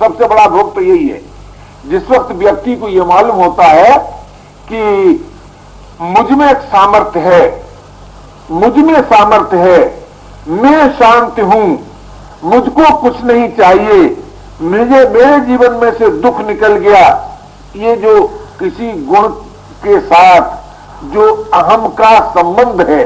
सबसे बड़ा भोग तो यही है। जिस वक्त व्यक्ति को यह मालूम होता है कि मुझ में एक सामर्थ्य है, मुझ में सामर्थ्य है, मैं शांत हूं, मुझको कुछ नहीं चाहिए, मेरे जीवन में से दुख निकल गया, ये जो किसी गुण के साथ जो अहम का संबंध है,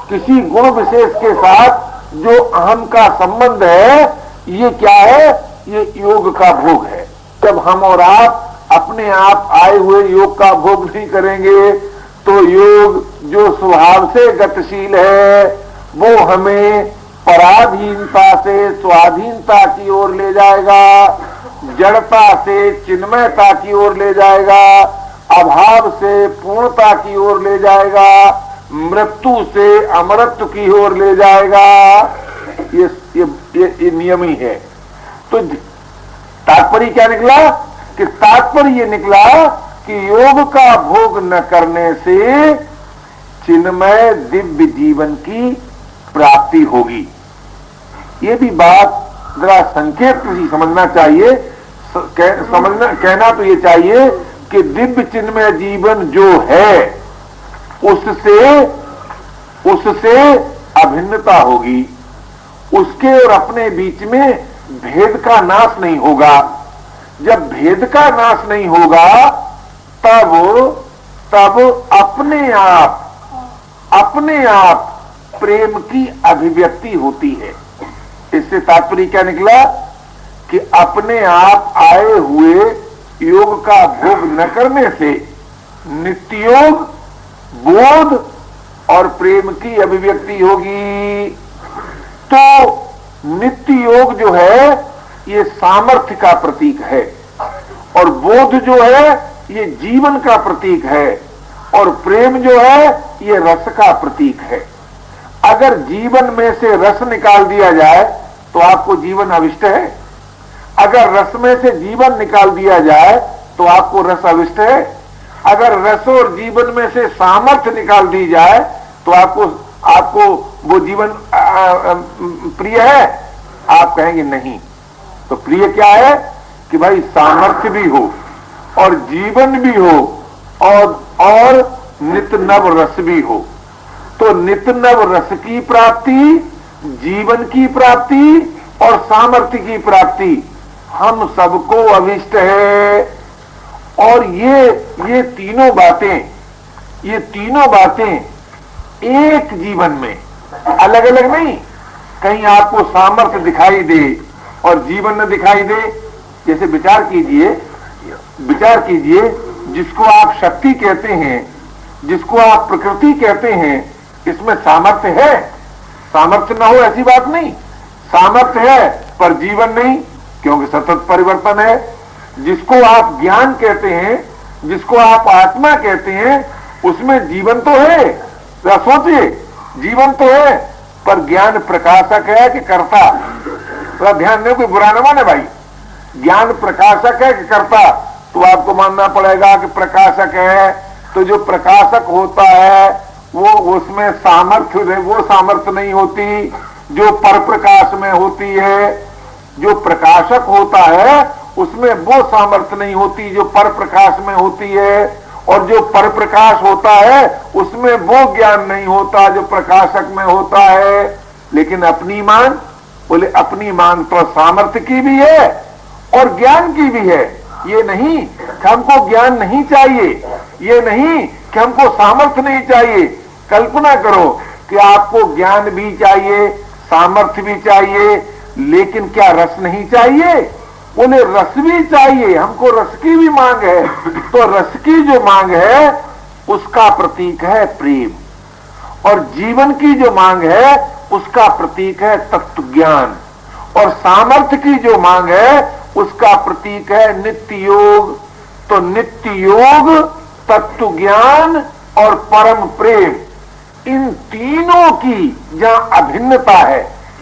किसी गुण विशेष के साथ जो अहम का संबंध है, ये क्या है? ये योग का भोग है। जब हम और आप अपने आप आए हुए योग का भोग नहीं करेंगे तो योग जो स्वभाव से गतिशील है वो हमें पराधीनता से स्वाधीनता की ओर ले जाएगा, जड़ता से चिन्मयता की ओर ले जाएगा, अभाव से पूर्णता की ओर ले जाएगा, मृत्यु से अमरत्व की ओर ले जाएगा। ये नियम ही है। तो तात्पर्य क्या निकला? कि तात्पर्य ये निकला कि योग का भोग न करने से चिन्मय दिव्य जीवन की प्राप्ति होगी। ये भी बात जरा संक्षेप से समझना चाहिए। कहना तो ये चाहिए कि दिव्य चिन्मय जीवन जो है उससे अभिन्नता होगी, उसके और अपने बीच में भेद का नाश नहीं होगा। जब भेद का नाश नहीं होगा तब अपने आप प्रेम की अभिव्यक्ति होती है। इससे तात्पर्य क्या निकला? कि अपने आप आए हुए योग का भोग न करने से नित्योग, बोध और प्रेम की अभिव्यक्ति होगी। तो नित्य योग जो है ये सामर्थ्य का प्रतीक है, और बोध जो है ये जीवन का प्रतीक है, और प्रेम जो है ये रस का प्रतीक है। अगर जीवन में से रस निकाल दिया जाए तो आपको जीवन अविष्ट है, अगर रस में से जीवन निकाल दिया जाए तो आपको रस अविष्ट है, अगर रस और जीवन में से सामर्थ्य निकाल दी जाए तो आपको वो जीवन प्रिय है? आप कहेंगे नहीं। तो प्रिय क्या है? कि भाई सामर्थ्य भी हो और जीवन भी हो और नित्य नव रस भी हो। तो नित्य नव रस की प्राप्ति, जीवन की प्राप्ति और सामर्थ्य की प्राप्ति हम सबको अभिष्ट है। और ये तीनों बातें एक जीवन में, अलग अलग नहीं। कहीं आपको सामर्थ्य दिखाई दे और जीवन न दिखाई दे। जैसे विचार कीजिए, जिसको आप शक्ति कहते हैं, जिसको आप प्रकृति कहते हैं, इसमें सामर्थ्य है। सामर्थ्य ना हो ऐसी बात नहीं, सामर्थ्य है पर जीवन नहीं, क्योंकि सतत परिवर्तन है। जिसको आप ज्ञान कहते हैं, जिसको आप आत्मा कहते हैं, उसमें जीवन तो है। सोचिए, जीवन तो है पर ज्ञान प्रकाशक है कि कर्ता? थोड़ा ध्यान दें, कोई बुरा न माने भाई। ज्ञान प्रकाशक है कि कर्ता? तो आपको मानना पड़ेगा कि प्रकाशक है। तो जो प्रकाशक होता है वो उसमें सामर्थ्य, वो सामर्थ्य नहीं होती जो पर प्रकाश में होती है। जो प्रकाशक होता है उसमें वो सामर्थ्य नहीं होती जो पर प्रकाश में होती है, और जो पर प्रकाश होता है उसमें वो ज्ञान नहीं होता जो प्रकाशक में होता है। लेकिन अपनी मांग, बोले अपनी मांग तो सामर्थ्य की भी है और ज्ञान की भी है। ये नहीं कि हमको ज्ञान नहीं चाहिए, ये नहीं कि हमको सामर्थ्य नहीं चाहिए। कल्पना करो कि आपको ज्ञान भी चाहिए, सामर्थ्य भी चाहिए, लेकिन क्या रस नहीं चाहिए? बोले रस भी चाहिए, हमको रस की भी मांग है। तो रस की जो मांग है उसका प्रतीक है प्रेम, और जीवन की जो मांग है उसका प्रतीक है तत्व ज्ञान, और सामर्थ्य की जो मांग है उसका प्रतीक है नित्य योग। तो नित्य योग, तत्व ज्ञान और परम प्रेम, इन तीनों की जहां अभिन्नता है,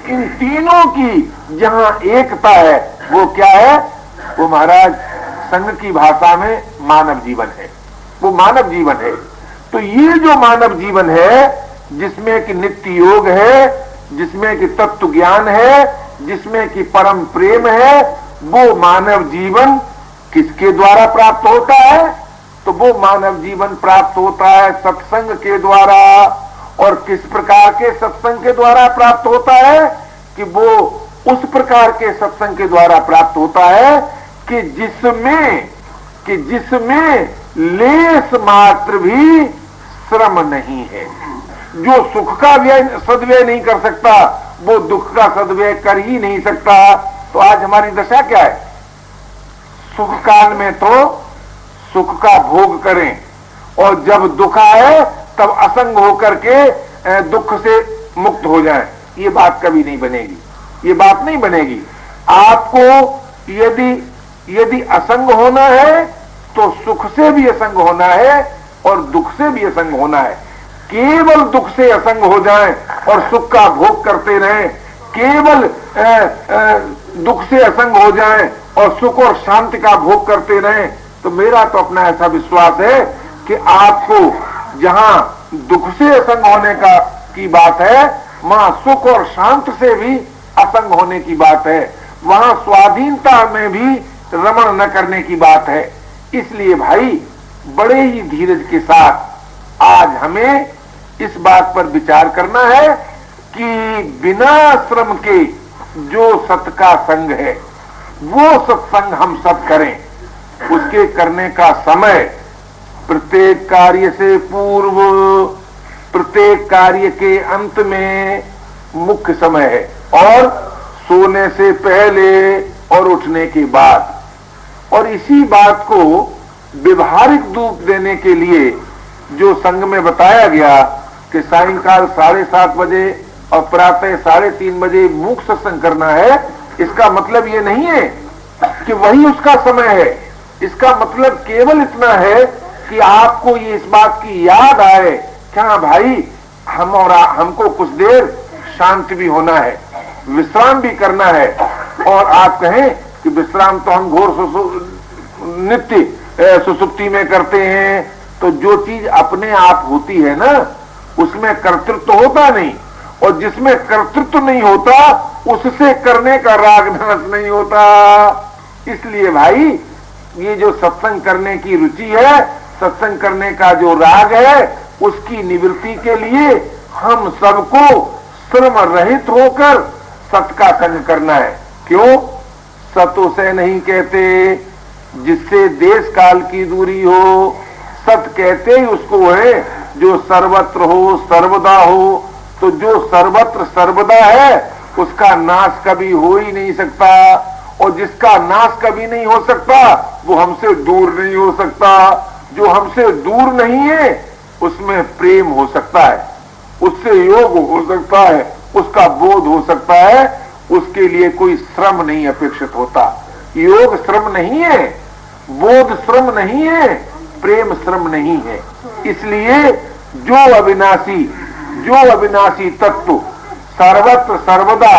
इन तीनों की जहां एकता है, वो क्या है? वो महाराज संघ की भाषा में मानव जीवन है। वो मानव जीवन है। तो ये जो मानव जीवन है, जिसमें कि नित्य योग है, जिसमें कि तत्व ज्ञान है, जिसमें कि परम प्रेम है, वो मानव जीवन किसके द्वारा प्राप्त होता है? तो वो मानव जीवन प्राप्त होता है सत्संग के द्वारा। और किस प्रकार के सत्संग के द्वारा प्राप्त होता है? कि वो उस प्रकार के सत्संग के द्वारा प्राप्त होता है कि जिसमें लेस मात्र भी श्रम नहीं है। जो सुख का सदव्यय नहीं कर सकता वो दुख का सदव्यय कर ही नहीं सकता। तो आज हमारी दशा क्या है? सुख काल में तो सुख का भोग करें और जब दुख आए तब असंग होकर के दुख से मुक्त हो जाएं। ये बात कभी नहीं बनेगी, ये बात नहीं बनेगी। आपको यदि असंग होना है तो सुख से भी असंग होना है और दुख से भी असंग होना है। केवल दुख से असंग हो जाएं और सुख का भोग करते रहें, केवल दुख से असंग हो जाएं और सुख और शांति का भोग करते रहें, तो मेरा तो अपना ऐसा विश्वास है कि आपको जहां दुख से असंग होने की बात है वहां सुख और शांत से भी असंग होने की बात है, वहां स्वाधीनता में भी रमण न करने की बात है। इसलिए भाई बड़े ही धीरज के साथ आज हमें इस बात पर विचार करना है कि बिना श्रम के जो सत का संग है वो सत्संग हम सब करें। उसके करने का समय प्रत्येक कार्य से पूर्व, प्रत्येक कार्य के अंत में मुख्य समय है और सोने से पहले और उठने के बाद। और इसी बात को व्यवहारिक रूप देने के लिए जो संघ में बताया गया कि सायंकाल 7:30 बजे और प्रातः 3:30 बजे मूक सत्संग करना है, इसका मतलब ये नहीं है कि वही उसका समय है। इसका मतलब केवल इतना है कि आपको ये इस बात की याद आए कि हाँ भाई हमको कुछ देर शांत भी होना है, विश्राम भी करना है। और आप कहें कि विश्राम तो हम घोर नित्य सुसुप्ति में करते हैं, तो जो चीज अपने आप होती है ना उसमें कर्तृत्व होता नहीं, और जिसमें कर्तृत्व नहीं होता उससे करने का राग ढांस नहीं होता। इसलिए भाई ये जो सत्संग करने की रुचि है, सत्संग करने का जो राग है, उसकी निवृत्ति के लिए हम सबको श्रम रहित होकर सत का संग करना है। क्यों? सत उसे नहीं कहते जिससे देश काल की दूरी हो, सत कहते ही उसको है जो सर्वत्र हो, सर्वदा हो। तो जो सर्वत्र सर्वदा है उसका नाश कभी हो ही नहीं सकता, और जिसका नाश कभी नहीं हो सकता वो हमसे दूर नहीं हो सकता। जो हमसे दूर नहीं है उसमें प्रेम हो सकता है, उससे योग हो सकता है, उसका बोध हो सकता है, उसके लिए कोई श्रम नहीं अपेक्षित होता। योग श्रम नहीं है, बोध श्रम नहीं है, प्रेम श्रम नहीं है। इसलिए जो अविनाशी तत्व सर्वत्र सर्वदा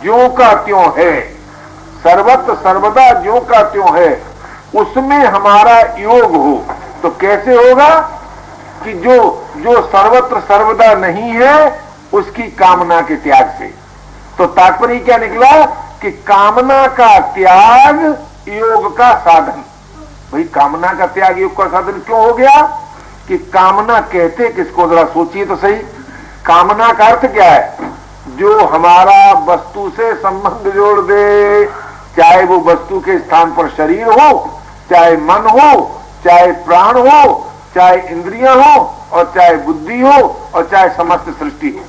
ज्यों का त्यों है, सर्वत्र सर्वदा ज्यों का त्यों है, उसमें हमारा योग हो। तो कैसे होगा? कि जो सर्वत्र सर्वदा नहीं है उसकी कामना के त्याग से। तो तात्पर्य क्या निकला कि कामना का त्याग योग का साधन। भाई कामना का त्याग योग का साधन क्यों हो गया? कि कामना कहते किसको, जरा सोचिए तो सही। कामना का अर्थ क्या है? जो हमारा वस्तु से संबंध जोड़ दे, चाहे वो वस्तु के स्थान पर शरीर हो, चाहे मन हो, चाहे प्राण हो, चाहे इंद्रियां हो, और चाहे बुद्धि हो, और चाहे समस्त सृष्टि हो।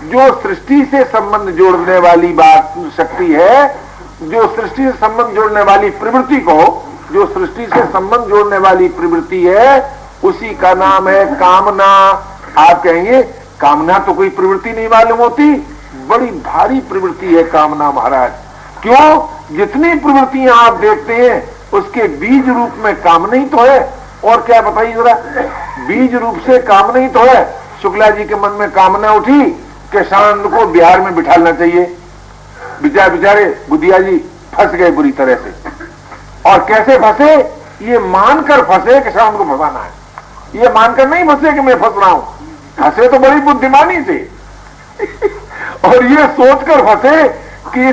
जो सृष्टि से संबंध जोड़ने वाली बात शक्ति है, जो सृष्टि से संबंध जोड़ने वाली प्रवृत्ति को, जो सृष्टि से संबंध जोड़ने वाली प्रवृत्ति है, उसी का नाम है कामना। आप कहेंगे कामना तो कोई प्रवृत्ति नहीं मालूम होती, बड़ी भारी प्रवृत्ति है कामना महाराज। क्यों? जितनी प्रवृत्तियां आप देखते हैं उसके बीज रूप में कामना ही तो है। और क्या बताइए जरा, बीज रूप से कामना ही तो है। शुक्ला जी के मन में कामना उठी कि शांत को बिहार में बिठाना चाहिए। बेचारे बुधिया जी फंस गए बुरी तरह से। और कैसे फंसे? ये मानकर फंसे कि शांत को फंसाना है, ये मानकर नहीं फंसे कि मैं फंस रहा हूं। फंसे तो बड़ी बुद्धिमानी से और ये सोचकर फंसे कि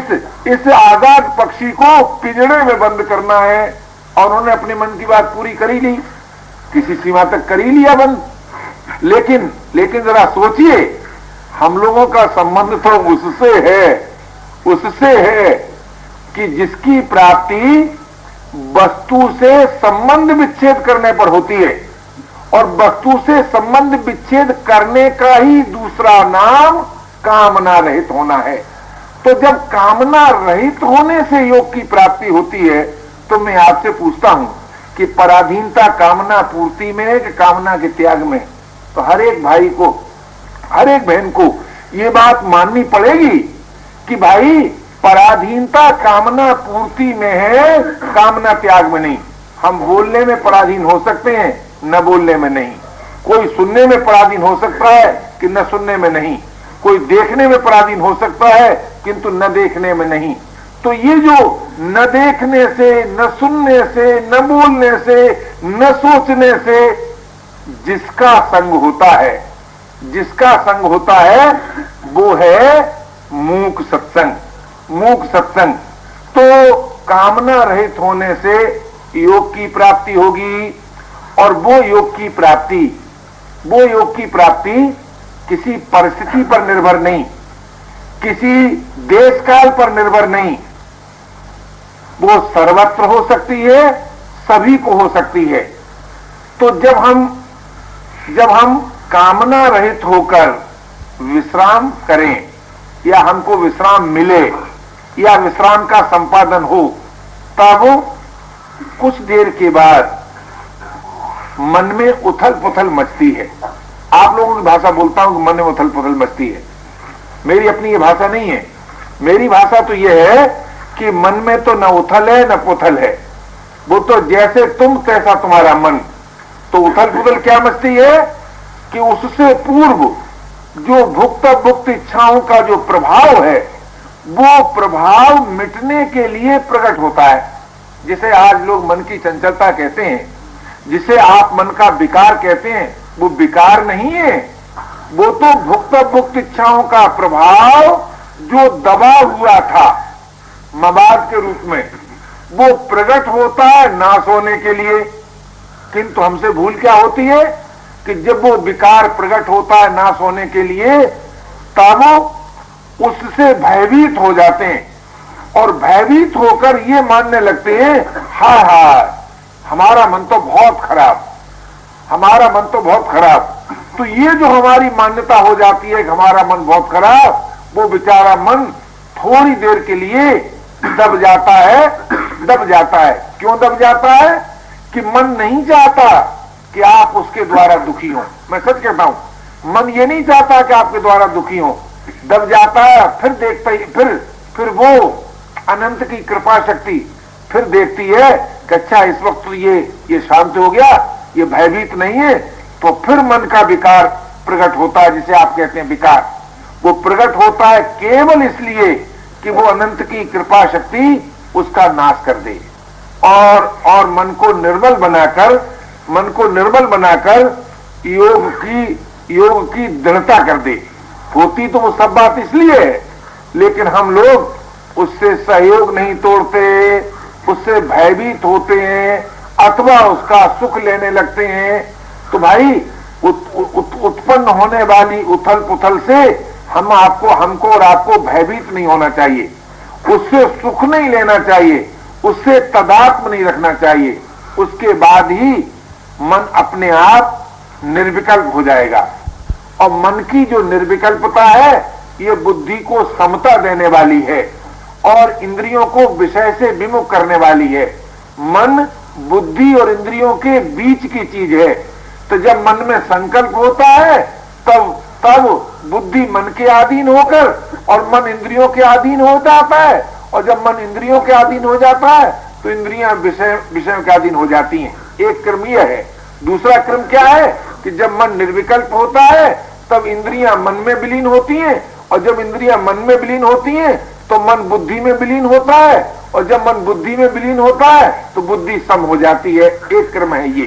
इस आजाद पक्षी को पिंजड़े में बंद करना है, और उन्होंने अपने मन की बात पूरी करी ली, किसी सीमा तक करी लिया बंद। लेकिन जरा सोचिए, हम लोगों का संबंध तो उससे है कि जिसकी प्राप्ति वस्तु से संबंध विच्छेद करने पर होती है, और वस्तु से संबंध विच्छेद करने का ही दूसरा नाम कामना रहित होना है। तो जब कामना रहित होने से योग की प्राप्ति होती है, तो मैं आपसे पूछता हूं कि पराधीनता कामना पूर्ति में है कि कामना के त्याग में? तो हर एक भाई को, हर एक बहन को ये बात माननी पड़ेगी कि भाई पराधीनता कामना पूर्ति में है, कामना त्याग में नहीं। हम बोलने में पराधीन हो सकते हैं, न बोलने में नहीं। कोई सुनने में पराधीन हो सकता है कि न सुनने में नहीं। कोई देखने में पराधीन हो सकता है किंतु न देखने में नहीं। तो ये जो न देखने से, न सुनने से, न बोलने से, न सोचने से जिसका संग होता है, जिसका संग होता है, वो है मूक सत्संग। मूक सत्संग। तो कामना रहित होने से योग की प्राप्ति होगी, और वो योग की प्राप्ति किसी परिस्थिति पर निर्भर नहीं, किसी देश काल पर निर्भर नहीं, वो सर्वत्र हो सकती है, सभी को हो सकती है। तो जब हम कामना रहित होकर विश्राम करें, या हमको विश्राम मिले, या विश्राम का संपादन हो, तब कुछ देर के बाद मन में उथल पुथल मचती है। आप लोगों की भाषा बोलता हूं कि मन में उथल पुथल मचती है, मेरी अपनी ये भाषा नहीं है। मेरी भाषा तो ये है कि मन में तो न उथल है न पुथल है, वो तो जैसे तुम तैसा तुम्हारा मन। तो उथल पुथल क्या मचती है कि उससे पूर्व जो भुक्त इच्छाओं का जो प्रभाव है, वो प्रभाव मिटने के लिए प्रकट होता है। जिसे आज लोग मन की चंचलता कहते हैं, जिसे आप मन का विकार कहते हैं, वो विकार नहीं है, वो तो भुक्त इच्छाओं का प्रभाव जो दबा हुआ था मवाद के रूप में, वो प्रकट होता है नाश होने के लिए। किंतु हमसे भूल क्या होती है कि जब वो विकार प्रकट होता है नाश होने के लिए, तब वो उससे भयभीत हो जाते हैं, और भयभीत होकर ये मानने लगते हैं, हाय हाय हमारा मन तो बहुत खराब, हमारा मन तो बहुत खराब। तो ये जो हमारी मान्यता हो जाती है कि हमारा मन बहुत खराब, वो बेचारा मन थोड़ी देर के लिए दब जाता है। क्यों दब जाता है? कि मन नहीं चाहता कि आप उसके द्वारा दुखी हो। मैं सच कहता हूं, मन ये नहीं चाहता कि आपके द्वारा दुखी हो। दब जाता है, फिर देखता ही, फिर वो अनंत की कृपा शक्ति फिर देखती है कि अच्छा इस वक्त तो ये शांत हो गया, ये भयभीत नहीं है। तो फिर मन का विकार प्रकट होता है, जिसे आप कहते हैं विकार। वो प्रकट होता है केवल इसलिए कि वो अनंत की कृपा शक्ति उसका नाश कर दे, और मन को निर्बल बनाकर योग की दृढ़ता कर दे। होती तो वो सब बात इसलिए है, लेकिन हम लोग उससे सहयोग नहीं तोड़ते, उससे भयभीत होते हैं, अथवा उसका सुख लेने लगते हैं। तो भाई उत्पन्न होने वाली उथल पुथल से हमको और आपको भयभीत नहीं होना चाहिए, उससे सुख नहीं लेना चाहिए, उससे तदात्म नहीं रखना चाहिए। उसके बाद ही मन अपने आप निर्विकल्प हो जाएगा। और मन की जो निर्विकल्पता है, ये बुद्धि को समता देने वाली है और इंद्रियों को विषय से विमुख करने वाली है। मन बुद्धि और इंद्रियों के बीच की चीज है। तो जब मन में संकल्प होता है, तब बुद्धि मन के अधीन होकर और मन इंद्रियों के अधीन हो जाता है, और जब मन इंद्रियों के अधीन हो जाता है तो इंद्रियां विषयों के अधीन हो जाती हैं। एक क्रम यह है। दूसरा क्रम क्या है कि जब मन निर्विकल्प होता है तब इंद्रियां मन में विलीन होती हैं, और जब इंद्रियां मन में विलीन होती हैं तो मन बुद्धि में विलीन होता है, और जब मन बुद्धि में विलीन होता है तो बुद्धि सम हो जाती है। एक क्रम है ये।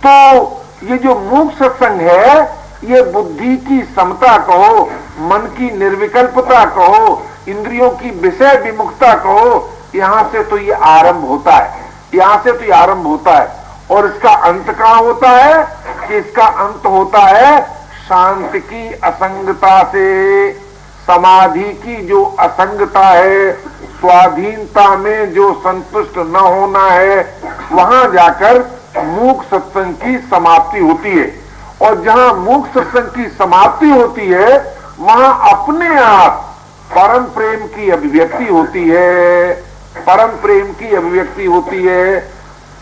तो ये जो मूक सत्संग है, ये बुद्धि की समता कहो, मन की निर्विकल्पता कहो, इंद्रियों की विषय विमुखता को, यहां से तो ये आरंभ होता है, यहां से तो ये आरंभ होता है। और इसका अंत कहां होता है? कि इसका अंत होता है शांति की असंगता से। समाधि की जो असंगता है, स्वाधीनता में जो संतुष्ट न होना है, वहां जाकर मूक सत्संग की समाप्ति होती है। और जहां मूक सत्संग की समाप्ति होती है, वहां अपने आप परम प्रेम की अभिव्यक्ति होती है, परम प्रेम की अभिव्यक्ति होती है,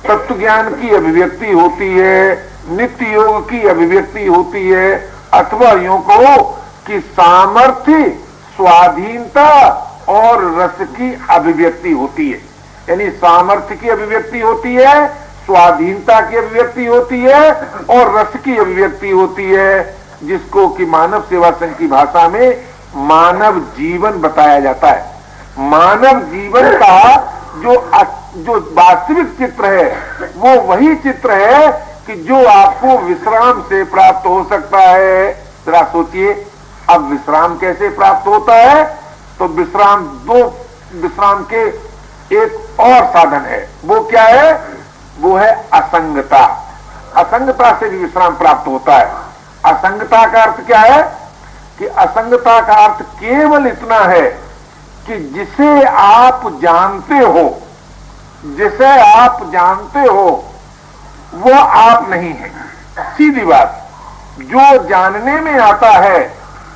तत्व ज्ञान की अभिव्यक्ति होती है, नित्य योग की अभिव्यक्ति होती है, अथवा यूं कहो कि सामर्थ्य, स्वाधीनता और रस की अभिव्यक्ति होती है। यानी सामर्थ्य की अभिव्यक्ति होती है, स्वाधीनता की अभिव्यक्ति होती है और रस की अभिव्यक्ति होती है, जिसको कि मानव सेवा संघ की भाषा में मानव जीवन बताया जाता है। मानव जीवन का जो वास्तविक चित्र है, वो वही चित्र है कि जो आपको विश्राम से प्राप्त हो सकता है। जरा सोचिए, अब विश्राम कैसे प्राप्त होता है? तो विश्राम के एक और साधन है। वो क्या है? वो है असंगता। असंगता से भी विश्राम प्राप्त होता है। असंगता का अर्थ क्या है? कि असंगता का अर्थ केवल इतना है कि जिसे आप जानते हो, जिसे आप जानते हो वो आप नहीं है। सीधी बात, जो जानने में आता है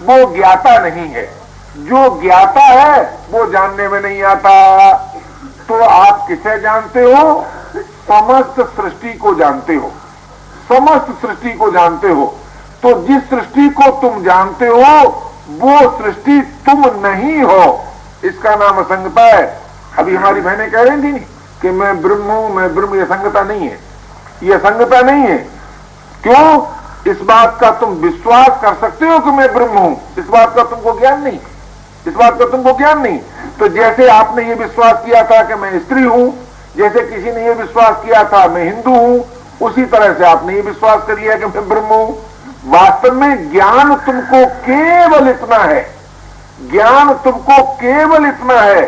वो ज्ञाता नहीं है, जो ज्ञाता है वो जानने में नहीं आता। तो आप किसे जानते हो? समस्त सृष्टि को जानते हो, समस्त सृष्टि को जानते हो। तो जिस सृष्टि को तुम जानते हो वो सृष्टि तुम नहीं हो, इसका नाम असंगता है। अभी हमारी बहनें कह रही थी कि मैं ब्रह्म हूं, मैं ब्रह्म, ये असंगता नहीं है, ये असंगता नहीं है। क्यों? इस बात का तुम विश्वास कर सकते हो कि मैं ब्रह्म हूं, इस बात का तुमको ज्ञान नहीं, इस बात का तुमको ज्ञान नहीं। तो जैसे आपने ये विश्वास किया था कि मैं स्त्री हूं, जैसे किसी ने ये विश्वास किया था मैं हिंदू हूं, उसी तरह से आपने ये विश्वास कर लिया कि मैं ब्रह्म हूं। वास्तव में ज्ञान तुमको केवल इतना है, ज्ञान तुमको केवल इतना है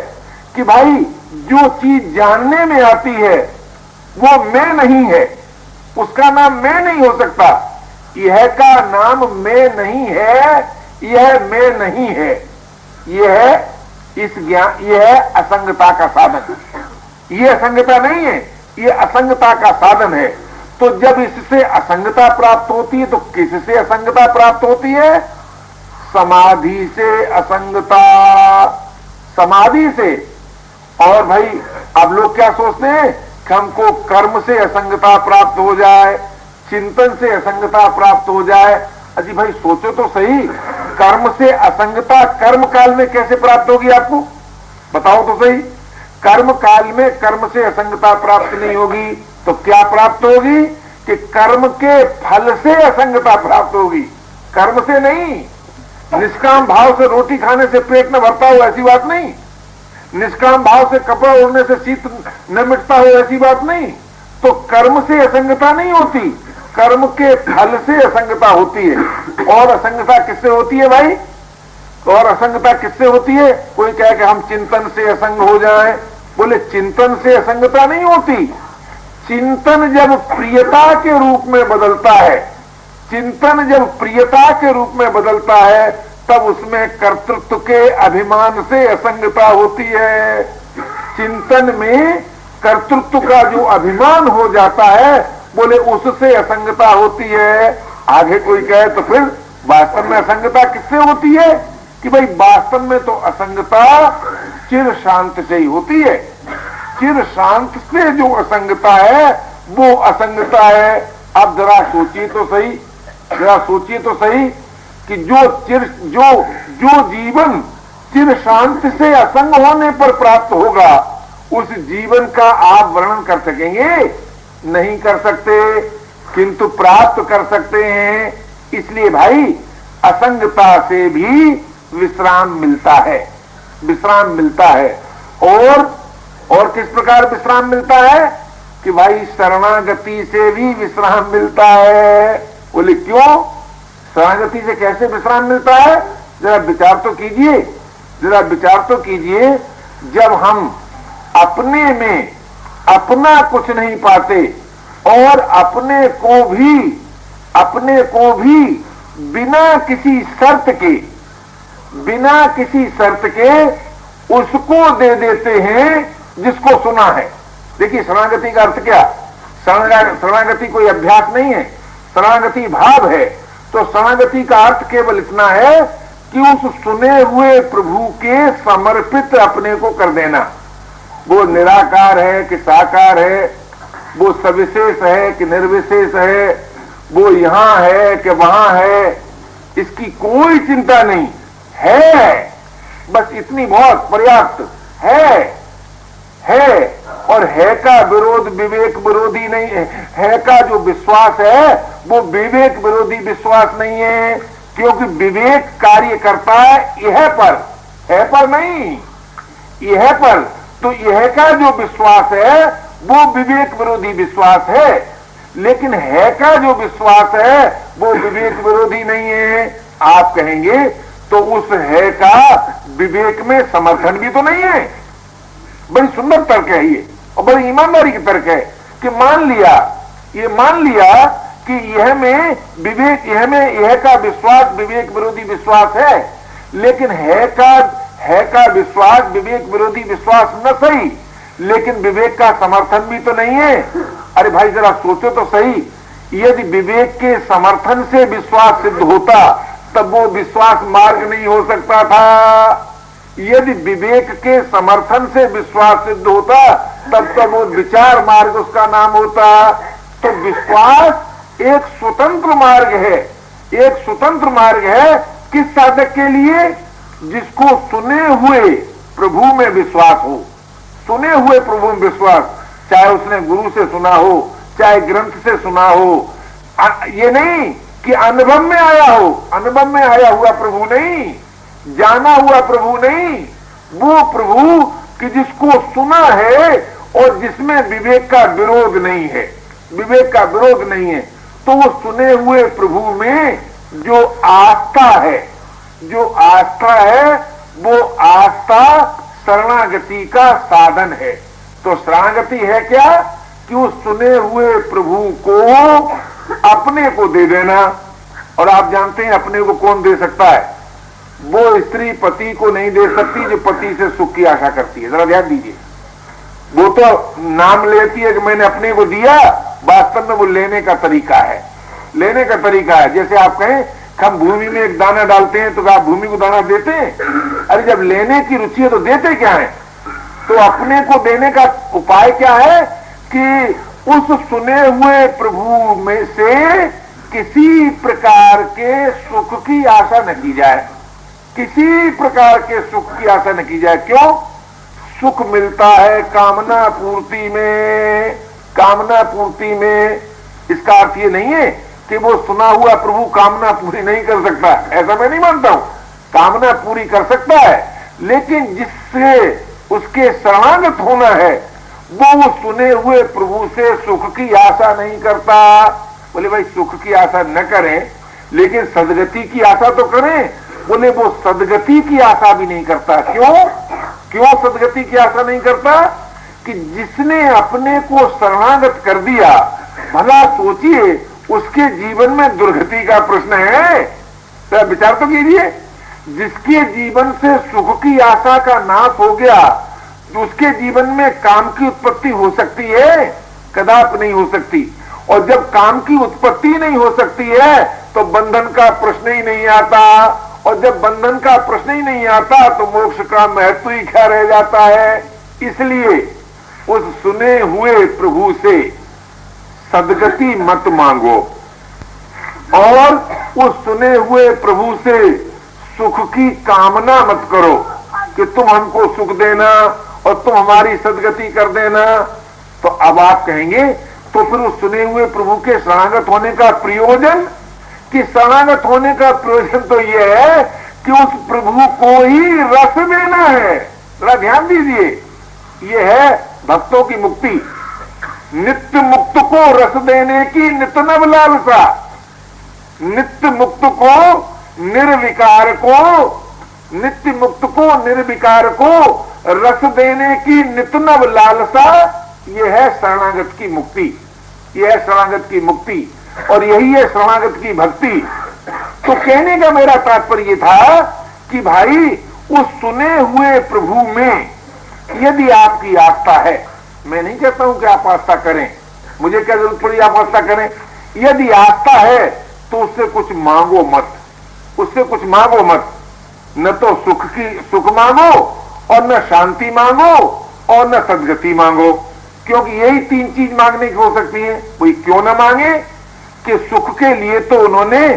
कि भाई जो चीज जानने में आती है वो मैं नहीं है, उसका नाम मैं नहीं हो सकता। यह का नाम मैं नहीं है, यह मैं नहीं है, यह इस ज्ञान, यह असंगता का साधन, यह असंगता नहीं है, यह असंगता का साधन है। तो जब इससे असंगता प्राप्त होती है तो किससे असंगता प्राप्त होती है? समाधि से असंगता, समाधि से। और भाई अब लोग क्या सोचते हैं कि हमको कर्म से असंगता प्राप्त हो जाए, चिंतन से असंगता प्राप्त हो जाए। अजी भाई सोचो तो सही, कर्म से असंगता कर्म काल में कैसे प्राप्त होगी आपको? बताओ तो सही। कर्म काल में कर्म से असंगता प्राप्त नहीं होगी तो क्या प्राप्त होगी? कि कर्म के फल से असंगता प्राप्त होगी, कर्म से नहीं। निष्काम भाव से रोटी खाने से पेट न भरता हो ऐसी बात नहीं, निष्काम भाव से कपड़ा ओढ़ने से शीत न मिटता हो ऐसी बात नहीं। तो कर्म से असंगता नहीं होती, कर्म के फल से असंगता होती है। और असंगता किससे होती है भाई? और असंगता किससे होती है? कोई कहे कि हम चिंतन से असंग हो जाए, बोले चिंतन से असंगता नहीं होती। चिंतन जब प्रियता के रूप में बदलता है, चिंतन जब प्रियता के रूप में बदलता है, तब उसमें कर्तृत्व के अभिमान से असंगता होती है। चिंतन में कर्तृत्व का जो अभिमान हो जाता है, बोले उससे असंगता होती है। आगे कोई कहे तो फिर वास्तव में असंगता किससे होती है? कि भाई वास्तव में तो असंगता चिर शांत से ही होती है। चिर शांत से जो असंगता है वो असंगता है। अब जरा सोचिए तो सही, जरा सोचिए तो सही कि जो जीवन चिर शांत से असंग होने पर प्राप्त होगा, उस जीवन का आप वर्णन कर सकेंगे? नहीं कर सकते, किंतु प्राप्त कर सकते हैं। इसलिए भाई असंगता से भी विश्राम मिलता है, विश्राम मिलता है। और किस प्रकार विश्राम मिलता है? कि भाई शरणागति से भी विश्राम मिलता है। बोले क्यों? शरणागति से कैसे विश्राम मिलता है? जरा विचार तो कीजिए। जरा विचार तो कीजिए, जब हम अपने में अपना कुछ नहीं पाते और अपने को भी बिना किसी शर्त के उसको दे देते हैं जिसको सुना है। देखिए शरणागति का अर्थ क्या? शरणागति कोई अभ्यास नहीं है, शरणागति भाव है। तो शरणागति का अर्थ केवल इतना है कि उस सुने हुए प्रभु के समर्पित अपने को कर देना। वो निराकार है कि साकार है, वो सविशेष है कि निर्विशेष है, वो यहां है कि वहां है, इसकी कोई चिंता नहीं है। बस इतनी बहुत पर्याप्त है। और है का विरोध विवेक विरोधी नहीं है का जो विश्वास है वो विवेक विरोधी विश्वास नहीं है, क्योंकि विवेक कार्य करता है यह पर, है पर नहीं, यह पर। तो यह का जो विश्वास है वो विवेक विरोधी विश्वास है, लेकिन है का जो विश्वास है वो विवेक विरोधी नहीं है। आप कहेंगे तो उस है का विवेक में समर्थन भी तो नहीं है। बड़ी सुंदर तर्क है ये, और बड़ी ईमानदारी की तर्क है कि मान लिया कि यह का विश्वास विवेक विरोधी विश्वास है, लेकिन है का विश्वास विवेक विरोधी विश्वास न सही, लेकिन विवेक का समर्थन भी तो नहीं है। अरे भाई जरा सोचो तो सही, यदि विवेक के समर्थन से विश्वास सिद्ध होता तब वो विश्वास मार्ग नहीं हो सकता था। यदि विवेक के समर्थन से विश्वास सिद्ध होता तब तो वो विचार मार्ग उसका नाम होता। तो विश्वास एक स्वतंत्र मार्ग है किस साधक के लिए? जिसको सुने हुए प्रभु में विश्वास हो। सुने हुए प्रभु में विश्वास, चाहे उसने गुरु से सुना हो, चाहे ग्रंथ से सुना हो, ये नहीं कि अनुभव में आया हुआ प्रभु नहीं, जाना हुआ प्रभु नहीं, वो प्रभु कि जिसको सुना है और जिसमें विवेक का विरोध नहीं है। तो वो सुने हुए प्रभु में जो आस्था है वो आस्था शरणागति का साधन है। तो शरणागति है क्या? कि उस सुने हुए प्रभु को अपने को दे देना। और आप जानते हैं अपने को कौन दे सकता है? वो स्त्री पति को नहीं दे सकती जो पति से सुख की आशा करती है। जरा ध्यान दीजिए, वो तो नाम लेती है कि मैंने अपने को दिया, वास्तव में वो लेने का तरीका है। जैसे आप कहें हम भूमि में एक दाना डालते हैं तो आप भूमि को दाना देते हैं? अरे जब लेने की रुचि है तो देते क्या है? तो अपने को देने का उपाय क्या है कि उस सुने हुए प्रभु में से किसी प्रकार के सुख की आशा न की जाए, किसी प्रकार के सुख की आशा न की जाए। क्यों? सुख मिलता है कामना पूर्ति में। इसका अर्थ ये नहीं है कि वो सुना हुआ प्रभु कामना पूरी नहीं कर सकता, ऐसा मैं नहीं मानता हूं। कामना पूरी कर सकता है, लेकिन जिससे उसके शरणागत होना है वो सुने हुए प्रभु से सुख की आशा नहीं करता। बोले भाई सुख की आशा न करें, लेकिन सदगति की आशा तो करें। बोले वो सदगति की आशा भी नहीं करता। क्यों सदगति की आशा नहीं करता? कि जिसने अपने को शरणागत कर दिया, भला सोचिए उसके जीवन में दुर्गति का प्रश्न है। तो विचार तो कीजिए, जिसके जीवन से सुख की आशा का नाश हो गया तो उसके जीवन में काम की उत्पत्ति हो सकती है? कदापि नहीं हो सकती। और जब काम की उत्पत्ति नहीं हो सकती है तो बंधन का प्रश्न ही नहीं आता, और जब बंधन का प्रश्न ही नहीं आता तो मोक्ष का महत्व ही क्या रह जाता है। इसलिए उस सुने हुए प्रभु से सदगति मत मांगो, और उस सुने हुए प्रभु से सुख की कामना मत करो कि तुम हमको सुख देना और तुम हमारी सदगति कर देना। तो अब आप कहेंगे तो फिर उस सुने हुए प्रभु के शरणागत होने का प्रयोजन, कि शरणागत होने का प्रयोजन तो यह है कि उस प्रभु को ही रस देना है। जरा ध्यान दीजिए, यह है भक्तों की मुक्ति। नित्य मुक्त को रस देने की नित नव लालसा, नित्य मुक्त को निर्विकार को नित्य मुक्त को, निर्विकार को रस देने की नितनव लालसा, यह है शरणागत की मुक्ति, यह है शरणागत की मुक्ति, और यही है शरणागत की भक्ति। तो कहने का मेरा तात्पर्य था कि भाई उस सुने हुए प्रभु में यदि आपकी आस्था है, मैं नहीं कहता हूं कि आप आस्था करें, मुझे क्या जरूरत पड़ी आप आस्था करें, यदि आस्था है तो उससे कुछ मांगो मत, उससे कुछ मांगो मत, न तो सुख मांगो और न शांति मांगो और न सदगति मांगो, क्योंकि यही तीन चीज मांगने की हो सकती है। कोई क्यों न मांगे कि सुख के लिए तो उन्होंने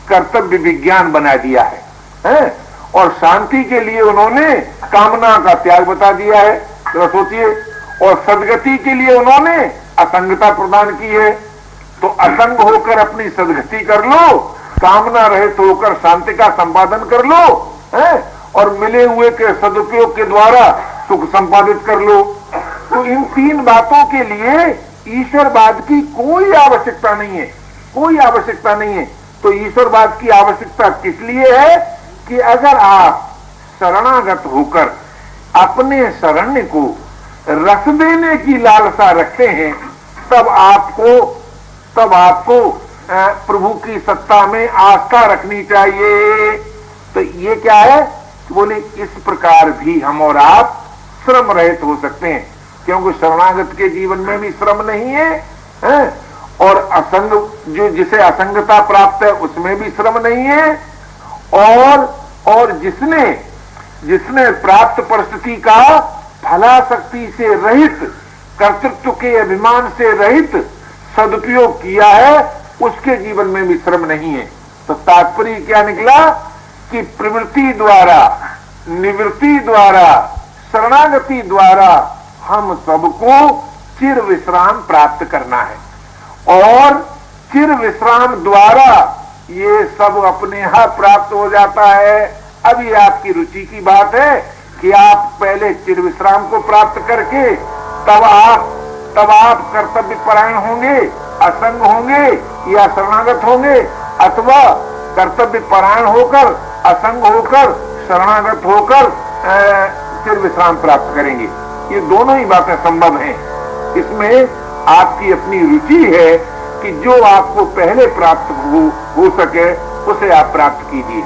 कर्तव्य विज्ञान बना दिया है? और शांति के लिए उन्होंने कामना का त्याग बता दिया है, तो सोचिए, और सदगति के लिए उन्होंने असंगता प्रदान की है। तो असंग होकर अपनी सदगति कर लो, कामना रहित होकर शांति का संपादन कर लो, और मिले हुए के सदुपयोग के द्वारा सुख संपादित कर लो। तो इन तीन बातों के लिए ईश्वरवाद की कोई आवश्यकता नहीं है, कोई आवश्यकता नहीं है। तो ईश्वरवाद की आवश्यकता किस लिए है कि अगर आप शरणागत होकर अपने शरण्य को रस देने की लालसा रखते हैं, तब आपको प्रभु की सत्ता में आस्था रखनी चाहिए। तो ये क्या है, बोले इस प्रकार भी हम और आप श्रम रहित हो सकते हैं, क्योंकि शरणागत के जीवन में भी श्रम नहीं है, और असंग जो जिसे असंगता प्राप्त है उसमें भी श्रम नहीं है, और जिसने प्राप्त परिस्थिति का फलाशक्ति से रहित, कर्तृत्व के अभिमान से रहित सदुपयोग किया है, उसके जीवन में भी श्रम नहीं है। तो तात्पर्य क्या निकला कि प्रवृत्ति द्वारा, निवृत्ति द्वारा, शरणागति द्वारा हम सबको चिर विश्राम प्राप्त करना है, और चिर विश्राम द्वारा ये सब अपने यहां प्राप्त हो जाता है। अब ये आपकी रुचि की बात है कि आप पहले चिर विश्राम को प्राप्त करके तब आप कर्तव्य परायण होंगे, असंग होंगे या शरणागत होंगे, अथवा कर्तव्य परायण होकर, असंग होकर, शरणागत होकर चिर विश्राम प्राप्त करेंगे। ये दोनों ही बातें संभव हैं। इसमें आपकी अपनी रुचि है कि जो आपको पहले प्राप्त हो सके उसे आप प्राप्त कीजिए।